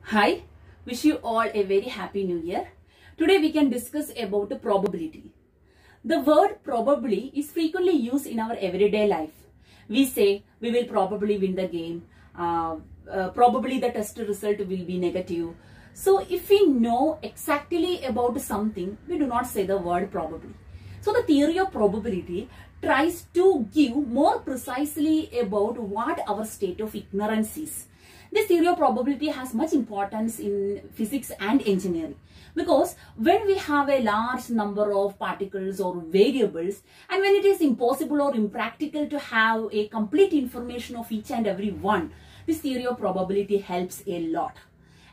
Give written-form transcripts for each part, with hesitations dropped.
Hi, wish you all a very happy new year. Today we can discuss about probability. The word probably is frequently used in our everyday life. We say we will probably win the game, probably the test result will be negative. So if we know exactly about something, we do not say the word probably. So the theory of probability tries to give more precisely about what our state of ignorance is. This theory of probability has much importance in physics and engineering because when we have a large number of particles or variables and when it is impossible or impractical to have a complete information of each and every one, this theory of probability helps a lot.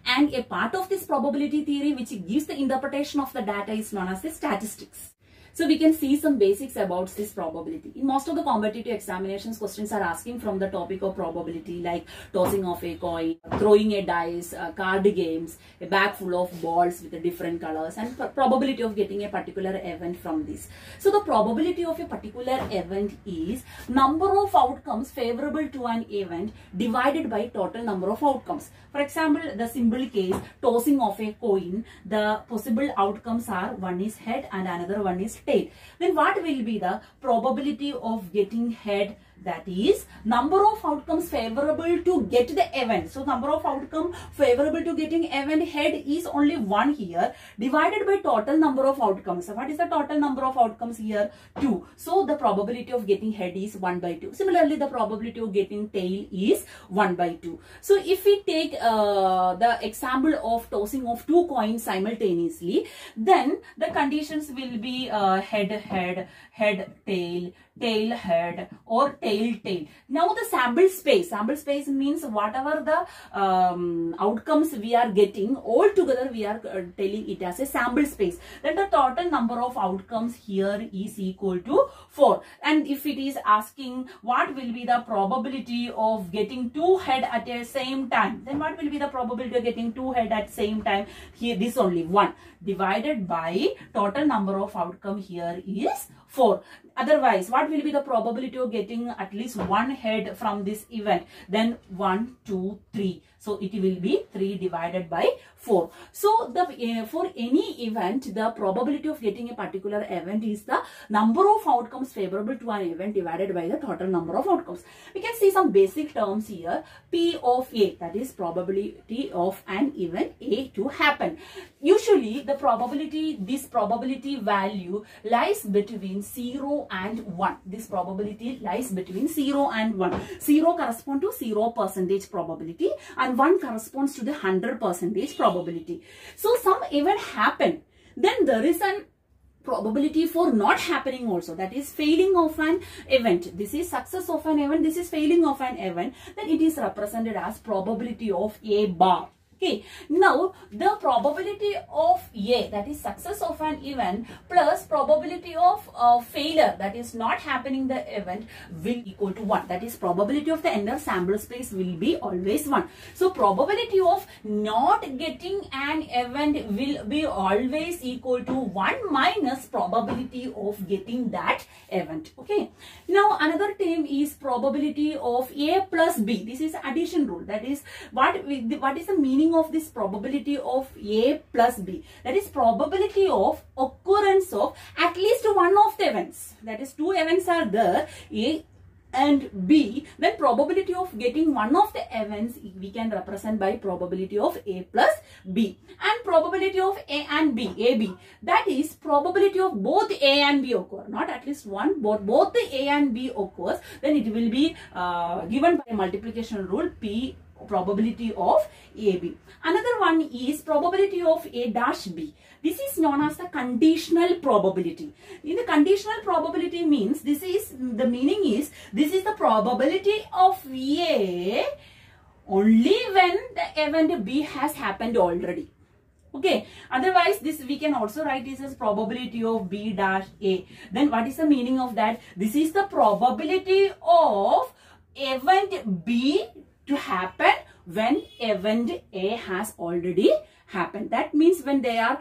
And a part of this probability theory which gives the interpretation of the data is known as the statistics. So we can see some basics about this probability. In most of the competitive examinations, questions are asking from the topic of probability like tossing of a coin, throwing a dice, card games, a bag full of balls with different colors and probability of getting a particular event from this. So the probability of a particular event is number of outcomes favorable to an event divided by total number of outcomes. For example, the simple case tossing of a coin, the possible outcomes are one is head and another one is tail. Then what will be the probability of getting head? That is number of outcomes favorable to get the event. So number of outcome favorable to getting event head is only 1 here divided by total number of outcomes. So what is the total number of outcomes here? 2. So the probability of getting head is 1 by 2. Similarly, the probability of getting tail is 1 by 2. So if we take the example of tossing of 2 coins simultaneously, then the conditions will be head, head, head, tail, tail, head or tail, tail. Now the sample space means whatever the outcomes we are getting all together we are telling it as a sample space. Then the total number of outcomes here is equal to 4. And if it is asking what will be the probability of getting 2 head at the same time, then what will be the probability of getting 2 head at same time? Here this only 1 divided by total number of outcome here is 4. Otherwise, what will be the probability of getting at least 1 head from this event? Then 1, 2, 3. So it will be 3 divided by 4. So the for any event, the probability of getting a particular event is the number of outcomes favorable to an event divided by the total number of outcomes. We can see some basic terms here. P of A, that is probability of an event A to happen. Usually the probability, this probability value lies between 0 and 1. This probability lies between 0 and 1. 0 corresponds to 0% probability and 1 corresponds to the 100% probability. So some event happen, then there is an probability for not happening also, that is failing of an event. This is success of an event, this is failing of an event, then it is represented as probability of A bar. Okay, now the probability of A, that is success of an event, plus probability of failure, that is not happening the event, will equal to 1. That is probability of the entire sample space will be always 1. So probability of not getting an event will be always equal to 1 minus probability of getting that event. Okay, now another term is probability of A plus B. This is addition rule. That is what is the meaning of this probability of A plus B? That is probability of occurrence of at least one of the events. That is 2 events are there, A and B, then probability of getting one of the events we can represent by probability of A plus B. And probability of A and B, AB, that is probability of both A and B occur, not at least one, but both the A and B occurs, then it will be given by multiplication rule P probability of AB. Another one is probability of A dash B. This is known as the conditional probability. In the conditional probability means this is the meaning is this is the probability of A only when the event B has happened already. Okay, otherwise this we can also write this as probability of B dash A. Then what is the meaning of that? This is the probability of event B to happen when event A has already happen. That means when they are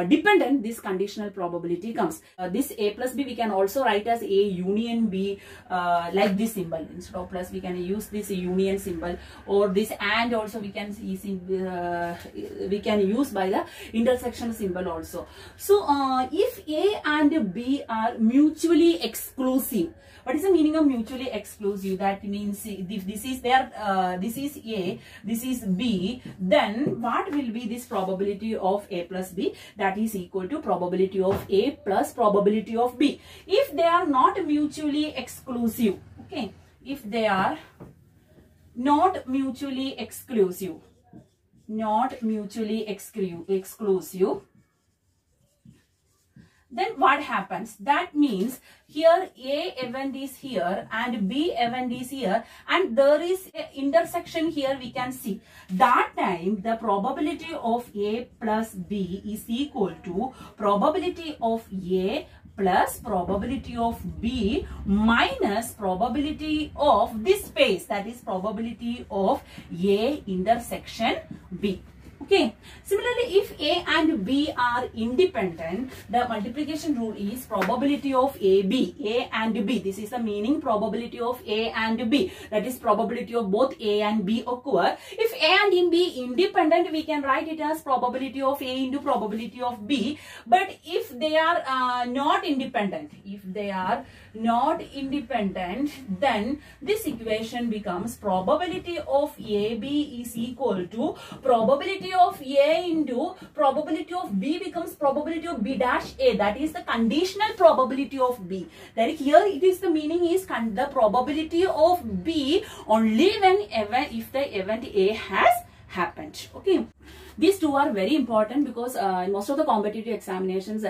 dependent, this conditional probability comes. This A plus B we can also write as A union B, like this symbol. Instead of plus we can use this union symbol, or this and also we can use by the intersection symbol also. So if A and B are mutually exclusive, what is the meaning of mutually exclusive? That means if this is their, this is A, this is B, then what will be this probability of A plus B? That is equal to probability of A plus probability of B. If they are not mutually exclusive, okay, if they are not mutually exclusive, then what happens? That means here A event is here and B event is here, and there is an intersection here we can see. That time the probability of A plus B is equal to probability of A plus probability of B minus probability of this space, that is probability of A intersection B. Okay. Similarly, if A and B are independent, the multiplication rule is probability of A and B. This is the meaning, probability of A and B. That is probability of both A and B occur. If A and B independent, we can write it as probability of A into probability of B. But if they are not independent, then this equation becomes probability of AB is equal to probability of A into probability of B becomes probability of B dash A. That is the conditional probability of B. That is, here it is the meaning is the probability of B only when if the event A has happened. Okay. These two are very important because in most of the competitive examinations,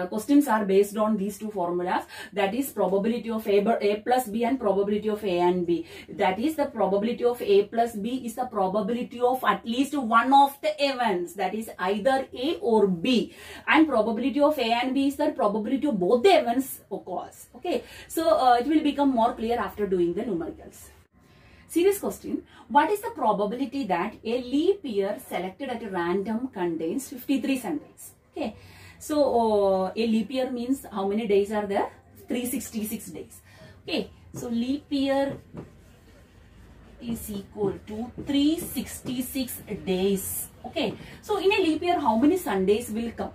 questions are based on these two formulas. That is probability of A plus B and probability of A and B. That is the probability of A plus B is the probability of at least one of the events. That is either A or B. And probability of A and B is the probability of both the events occurs. Okay. So it will become more clear after doing the numericals. Serious question. What is the probability that a leap year selected at random contains 53 Sundays? Okay. So, a leap year means how many days are there? 366 days. Okay. So, leap year is equal to 366 days. Okay. So, in a leap year, how many Sundays will come?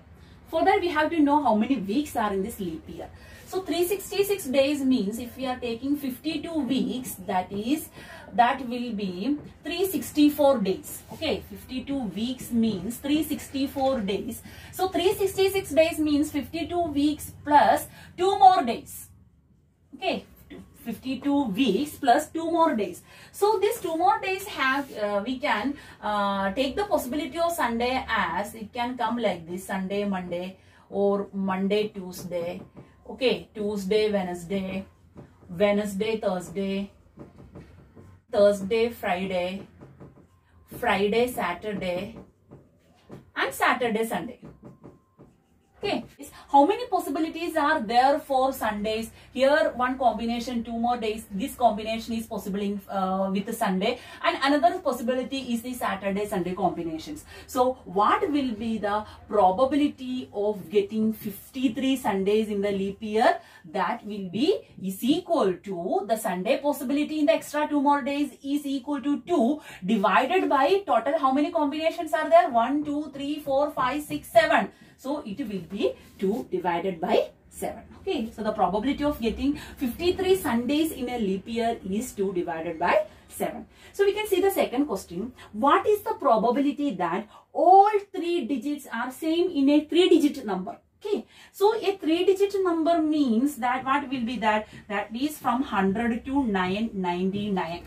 For that, we have to know how many weeks are in this leap year. So 366 days means if we are taking 52 weeks, that will be 364 days. Okay, 52 weeks means 364 days. So 366 days means 52 weeks plus 2 more days. Okay, 52 weeks plus 2 more days. So these 2 more days have, we can take the possibility of Sunday as it can come like this: Sunday, Monday, or Monday, Tuesday. Okay, Tuesday, Wednesday, Wednesday, Thursday, Thursday, Friday, Friday, Saturday, and Saturday, Sunday. Okay, how many possibilities are there for Sundays? Here one combination, 2 more days. This combination is possible in, with the Sunday, and another possibility is the Saturday Sunday combinations. So what will be the probability of getting 53 Sundays in the leap year? That will be is equal to the Sunday possibility in the extra 2 more days is equal to 2 divided by total how many combinations are there? 1, 2, 3, 4, 5, 6, 7. So it will be 2 divided by 7. Okay. So the probability of getting 53 Sundays in a leap year is 2 divided by 7. So we can see the second question. What is the probability that all 3 digits are same in a 3-digit number? Okay. So a 3-digit number means that what will be that? That is from 100 to 999.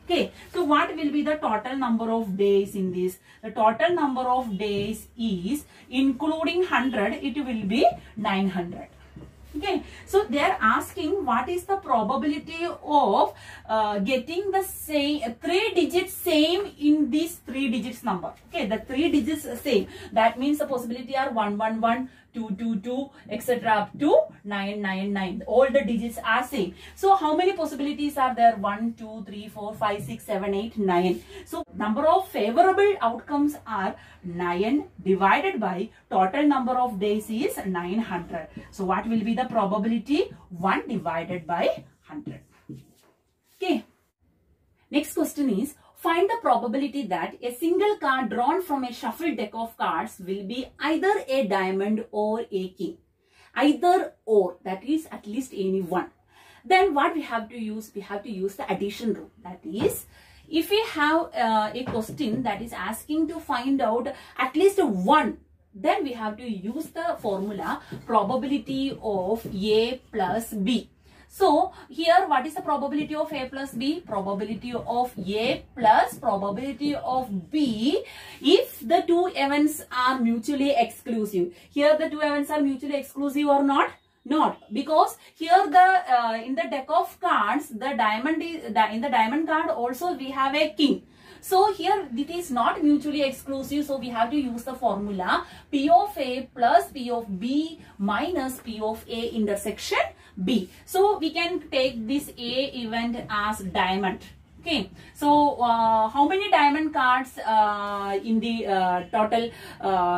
Okay, so what will be the total number of days in this? The total number of days is, including 100, it will be 900. Okay, so they are asking what is the probability of getting the same 3 digits same in these 3 digits number. Okay, the 3 digits same. That means the possibility are 111, 222, etc. up to 999. All the digits are same. So how many possibilities are there? 1, 2, 3, 4, 5, 6, 7, 8, 9. So number of favorable outcomes are 9 divided by total number of days is 900. So what will be the probability? 1 divided by 100. Okay. Next question is, find the probability that a single card drawn from a shuffled deck of cards will be either a diamond or a king. Either or, that is at least any one. Then what we have to use? We have to use the addition rule. That is, if we have a question that is asking to find out at least one, then we have to use the formula probability of A plus B. So here what is the probability of A plus B? Probability of A plus probability of B if the two events are mutually exclusive. Here the two events are mutually exclusive or not? Not, because here the in the deck of cards the diamond is in the diamond card also we have a king. So here it is not mutually exclusive, so we have to use the formula P of A plus P of B minus P of A intersection B. So we can take this A event as diamond. Okay, so how many diamond cards in the total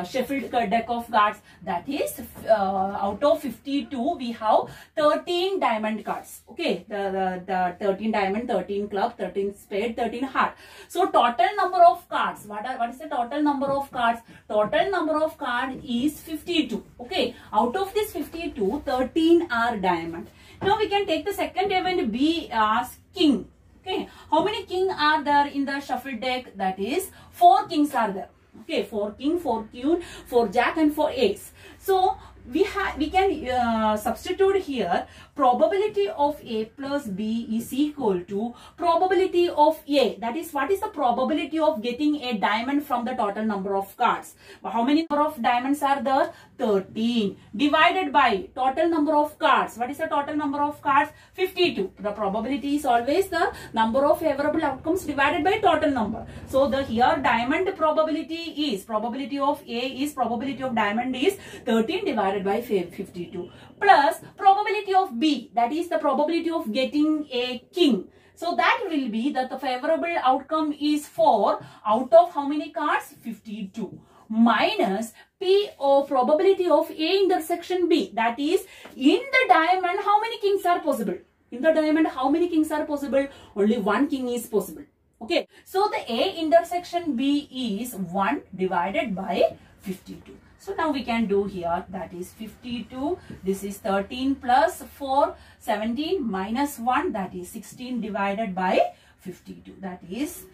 shuffled deck of cards? That is out of 52 we have 13 diamond cards. Okay, the 13 diamond, 13 club, 13 spade, 13 heart. So total number of cards, what is the total number of cards? Total number of cards is 52. Okay, out of this 52, 13 are diamond. Now we can take the second event B as king. Okay, how many kings are there in the shuffled deck? That is 4 kings are there. Okay, 4 king, 4 queen, 4 jack and 4 ace. So we can substitute here probability of A plus B is equal to probability of A. That is, what is the probability of getting a diamond from the total number of cards? How many number of diamonds are there? 13 divided by total number of cards. What is the total number of cards? 52. The probability is always the number of favorable outcomes divided by total number. So the here diamond probability is probability of A is probability of diamond is 13 divided by 52 plus probability of B, that is the probability of getting a king. So that will be that the favorable outcome is 4 out of how many cards? 52 minus P of probability of A intersection B, that is in the diamond how many kings are possible? In the diamond how many kings are possible? Only one king is possible. Okay, so the A intersection B is 1 divided by 52. So now we can do here, that is 52, this is 13 plus 4, 17 minus 1, that is 16 divided by 52, that is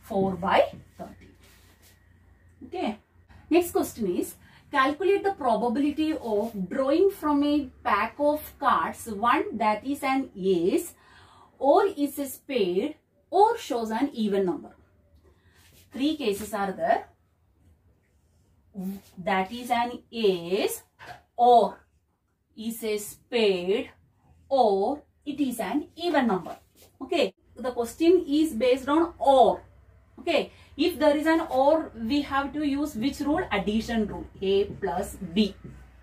4 by 30. Okay, next question is, calculate the probability of drawing from a pack of cards one that is an ace or is a spade or shows an even number. 3 cases are there. That is an ace or is a spade or it is an even number. Okay, the question is based on or. Okay, if there is an or, we have to use which rule? Addition rule, A plus B.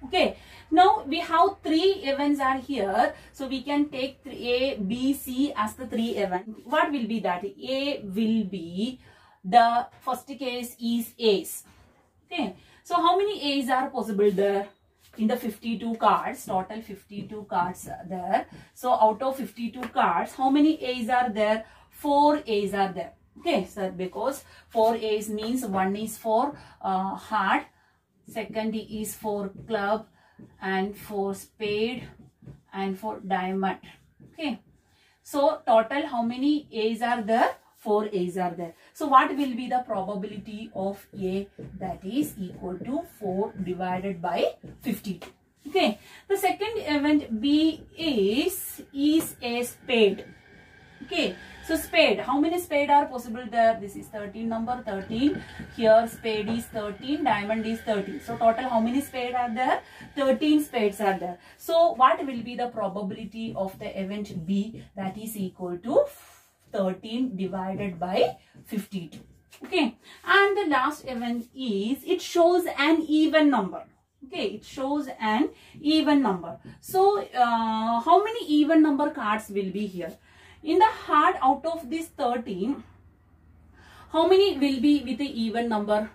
Okay, now we have 3 events are here, so we can take A, B, C as the 3 events. What will be that? A will be, the first case is ace. Okay, so how many a's are possible there? In the 52 cards, total 52 cards are there. So out of 52 cards, how many a's are there? 4 a's are there. Okay, so because 4 a's means 1 is for heart, second is for club, and for spade, and for diamond. Okay, so total how many a's are there? 4 a's are there. So what will be the probability of A? That is equal to 4 divided by 52. Okay, the second event B is a spade. Okay, So spade, how many spade are possible there? This is 13 number, 13. Here spade is 13, diamond is 13. So total how many spade are there? 13 spades are there. So what will be the probability of the event B? That is equal to 13 divided by 52. Okay. And the last event is, it shows an even number. Okay, it shows an even number. So, how many even number cards will be here? In the heart, out of this 13, how many will be with the even number?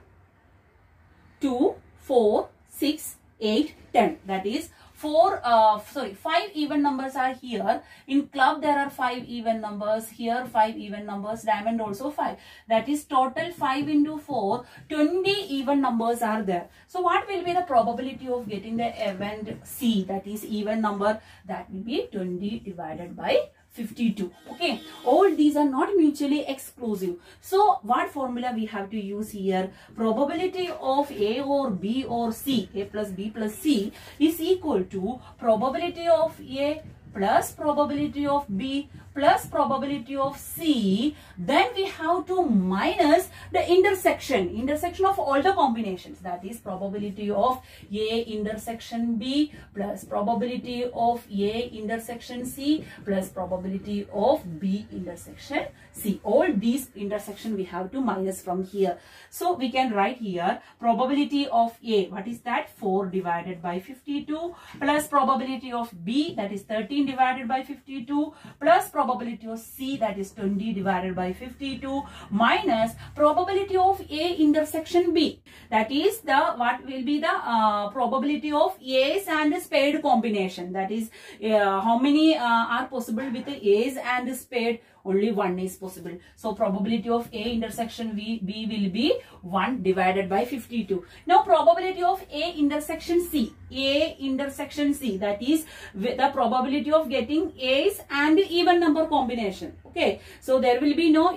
2, 4, 6, 8, 10. That is 5 even numbers are here. In club there are 5 even numbers. Here 5 even numbers. Diamond also 5. That is total 5 into 4. 20 even numbers are there. So what will be the probability of getting the event C? That is even number. That will be 20 divided by 52. Okay, all these are not mutually exclusive. So what formula we have to use here? Probability of A or B or C, A plus B plus C, is equal to probability of A plus probability of B plus probability of C. Then we have to minus the intersection of all the combinations. That is probability of A intersection B plus probability of A intersection C plus probability of B intersection C. All these intersection we have to minus from here. So we can write here probability of A. What is that? 4 divided by 52 plus probability of B, that is 13 divided by 52 plus probability of C, that is 20 divided by 52 minus probability of A intersection B. That is the what will be the probability of A's and spade combination. That is how many are possible with the A's and spade? Only one is possible. So probability of A intersection B will be 1 divided by 52. Now probability of A intersection C. A intersection C, that is the probability of getting A's and even number combination. Okay. So there will be no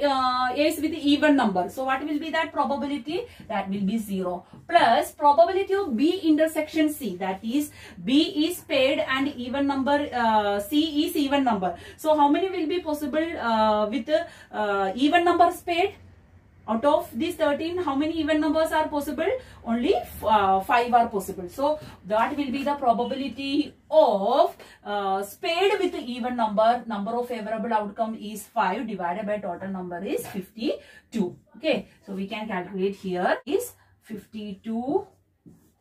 A's with even number. So what will be that probability? That will be 0. Plus probability of B intersection C. That is B is spade and even number, C is even number. So how many will be possible with even number spade? Out of these 13, how many even numbers are possible? Only 5 are possible. So that will be the probability of spade with even number. Number of favorable outcome is 5 divided by total number is 52. Okay. So we can calculate here is 52.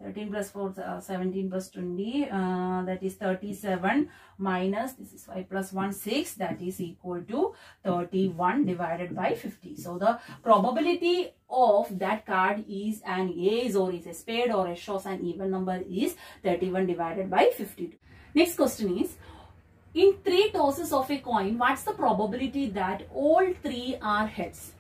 13 plus 4, 17 plus 20, that is 37 minus, this is 5 plus 1, 6, that is equal to 31 divided by 50. So the probability of that card is an ace or is a spade or a shows an even number is 31 divided by 52. Next question is, in 3 tosses of a coin, what's the probability that all 3 are heads?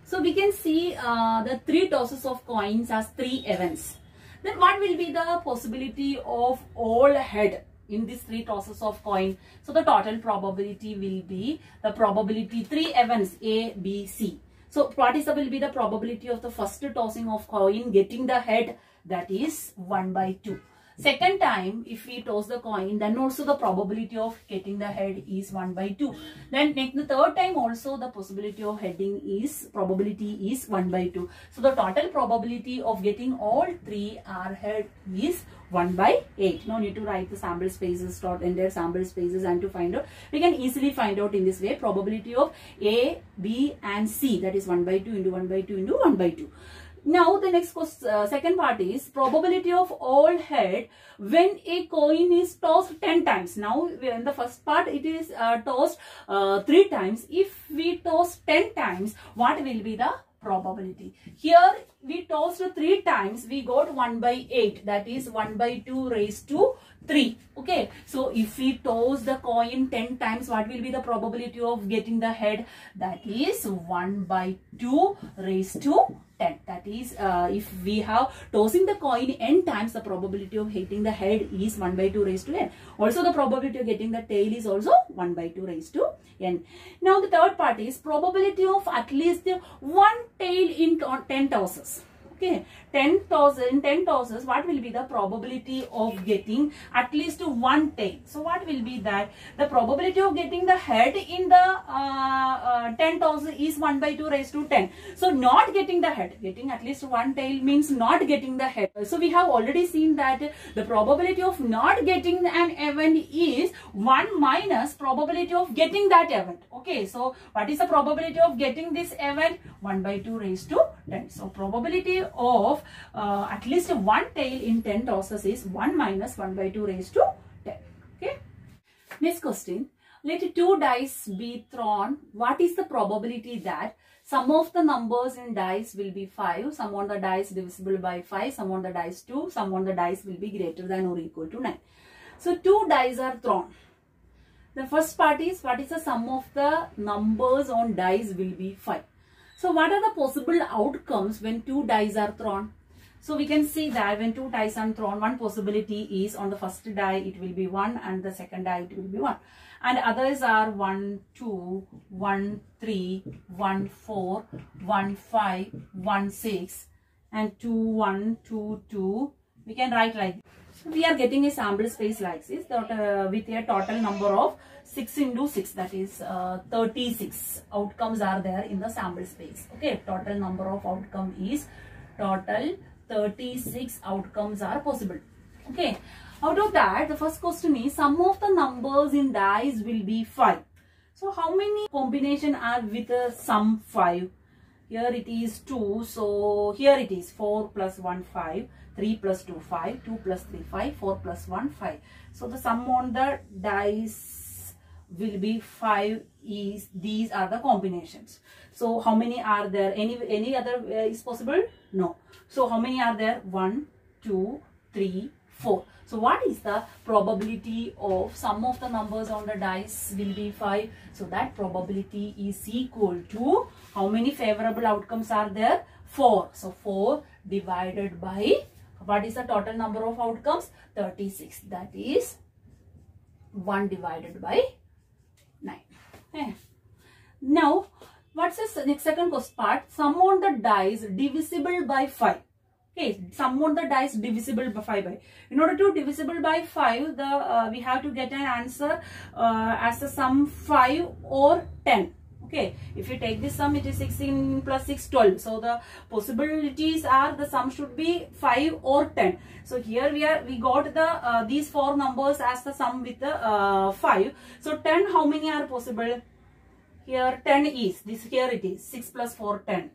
So we can see the 3 tosses of coins as 3 events. Then what will be the possibility of all head in these 3 tosses of coin? So the total probability will be the probability 3 events A, B, C. So what will be the probability of the first tossing of coin getting the head? That is 1 by 2. Second time, if we toss the coin, then also the probability of getting the head is 1 by 2. Then the third time also the possibility of heading is, probability is 1 by 2. So the total probability of getting all 3 are head is 1 by 8. No need to write the sample spaces, entire sample spaces, and to find out. We can easily find out in this way. Probability of A, B and C, that is 1 by 2 into 1 by 2 into 1 by 2. Now the next second part is probability of all head when a coin is tossed 10 times. Now in the first part it is tossed 3 times. If we toss 10 times, what will be the probability? Here we tossed 3 times, we got 1 by 8, that is 1 by 2 raised to 3. Okay, so if we toss the coin 10 times, what will be the probability of getting the head? That is 1 by 2 raised to 10. That is, if we have tossing the coin n times, the probability of hitting the head is 1 by 2 raised to n. Also the probability of getting the tail is also 1 by 2 raised to n. Now the third part is probability of at least 1 tail in 10 tosses. Okay, 10 tosses, what will be the probability of getting at least one tail? So what will be that? The probability of getting the head in the 10 tosses is 1 by 2 raised to 10. So not getting the head, getting at least one tail means not getting the head. So we have already seen that the probability of not getting an event is 1 minus probability of getting that event. Okay, so what is the probability of getting this event? 1 by 2 raised to 10. So probability of at least one tail in 10 tosses is 1 minus 1 by 2 raised to 10. Okay. Next question. Let two dice be thrown. What is the probability that sum of the numbers in dice will be 5, sum on the dice divisible by 5, sum on the dice 2, sum on the dice will be greater than or equal to 9. So two dice are thrown. The first part is, what is the sum of the numbers on dice will be 5. So what are the possible outcomes when two dice are thrown? So we can see that when two dice are thrown, one possibility is on the first die it will be 1 and the second die it will be 1. And others are 1, 2, 1, 3, 1, 4, 1, 5, 1, 6 and 2, 1, 2, 2. We can write like this. So we are getting a sample space like this with a total number of 6 into 6, that is 36 outcomes are there in the sample space. Okay, total number of outcome is total 36 outcomes are possible. Okay, out of that the first question is sum of the numbers in dice will be 5. So how many combination are with a sum 5? Here it is 2, so here it is 4 plus 1 5, 3 plus 2 5, 2 plus 3 5, 4 plus 1 5. So the sum on the dice will be 5. Is these are the combinations. So how many are there? Any other is possible? No. So how many are there? 1, 2, 3, 4. So what is the probability of sum of the numbers on the dice will be 5? So that probability is equal to how many favorable outcomes are there? 4. So 4 divided by, what is the total number of outcomes? 36. That is 1 divided by 9. Okay. Now, what's the next second part? Sum on the dice divisible by 5. Okay, sum on the dice divisible by 5. In order to divisible by 5, we have to get an answer as a sum 5 or 10. Okay, if you take this sum, it is 16 plus 6, 12. So the possibilities are the sum should be 5 or 10. So here we got the these four numbers as the sum with the 5. So 10, how many are possible? Here 10 is, this here it is 6 plus 4 10.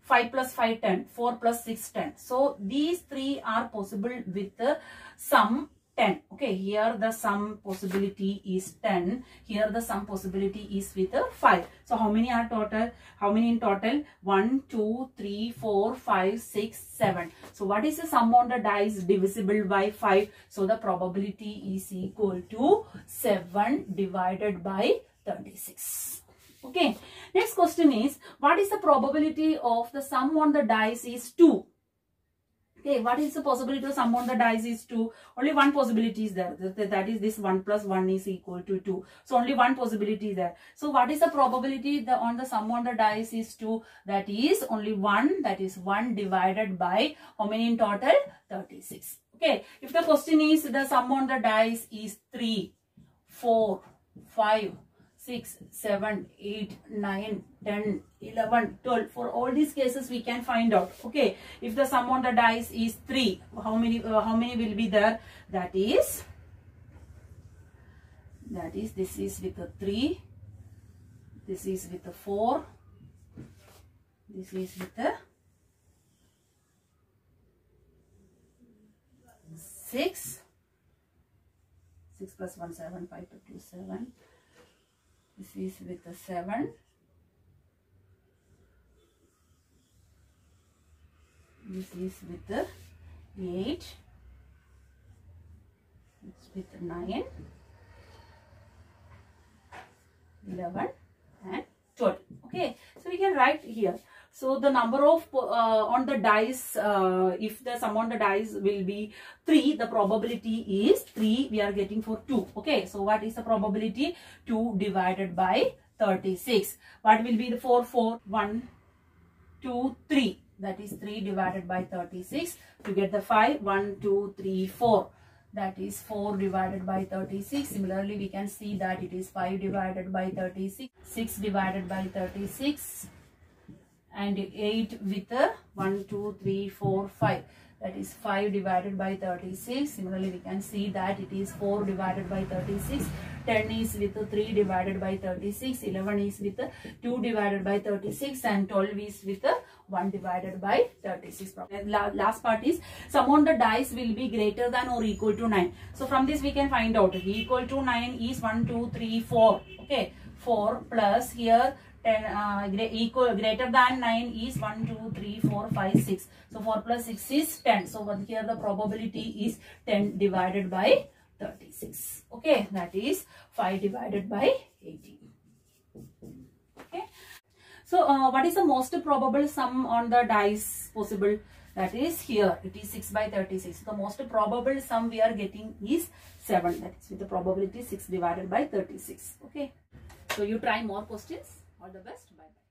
5 plus 5 10, 4 plus 6 10. So these three are possible with the sum 10. Okay, here the sum possibility is 10. Here the sum possibility is with a 5. So how many are total? How many in total? 1, 2, 3, 4, 5, 6, 7. So what is the sum on the dice divisible by 5? So the probability is equal to 7 divided by 36. Okay, next question is, what is the probability of the sum on the dice is 2? Okay, what is the possibility of sum on the dice is 2? Only one possibility is there. That is this 1 plus 1 is equal to 2. So only one possibility is there. So what is the probability on the sum on the dice is 2? That is only 1. That is 1 divided by how many in total? 36. Okay, if the question is the sum on the dice is 3, 4, 5, 6, 7, 8, 9, 10, 11, 12. For all these cases we can find out. Okay, if the sum on the dice is 3, how many will be there? That is this is with the 3, this is with the 4, this is with the 6. 6 plus 1 7, 5 plus 2 7. This is with the 7. This is with the 8. It's with the 9, 11 and 12. Okay, so we can write here. So the number of on the dice, if the sum on the dice will be 3, the probability is 3 we are getting for 2. Okay, so what is the probability? 2 divided by 36. What will be the 4? 1, 2, 3. that is 3 divided by 36. To get the 5, 1, 2, 3, 4. That is 4 divided by 36. Similarly, we can see that it is 5 divided by 36, 6 divided by 36, and 8 with a 1, 2, 3, 4, 5. That is 5 divided by 36. Similarly, we can see that it is 4 divided by 36. 10 is with 3 divided by 36. 11 is with 2 divided by 36. And 12 is with 1 divided by 36. Last part is sum on the dice will be greater than or equal to 9. So from this we can find out equal to 9 is 1, 2, 3, 4. Okay. 4 plus here 10 greater than 9 is 1, 2, 3, 4, 5, 6. So 4 plus 6 is 10. So here the probability is 10 divided by 36. Okay, that is 5 divided by 18. Okay. So what is the most probable sum on the dice possible? That is here. It is 6 by 36. The most probable sum we are getting is 7. That is with the probability 6 divided by 36. Okay. So you try more questions. All the best. Bye bye.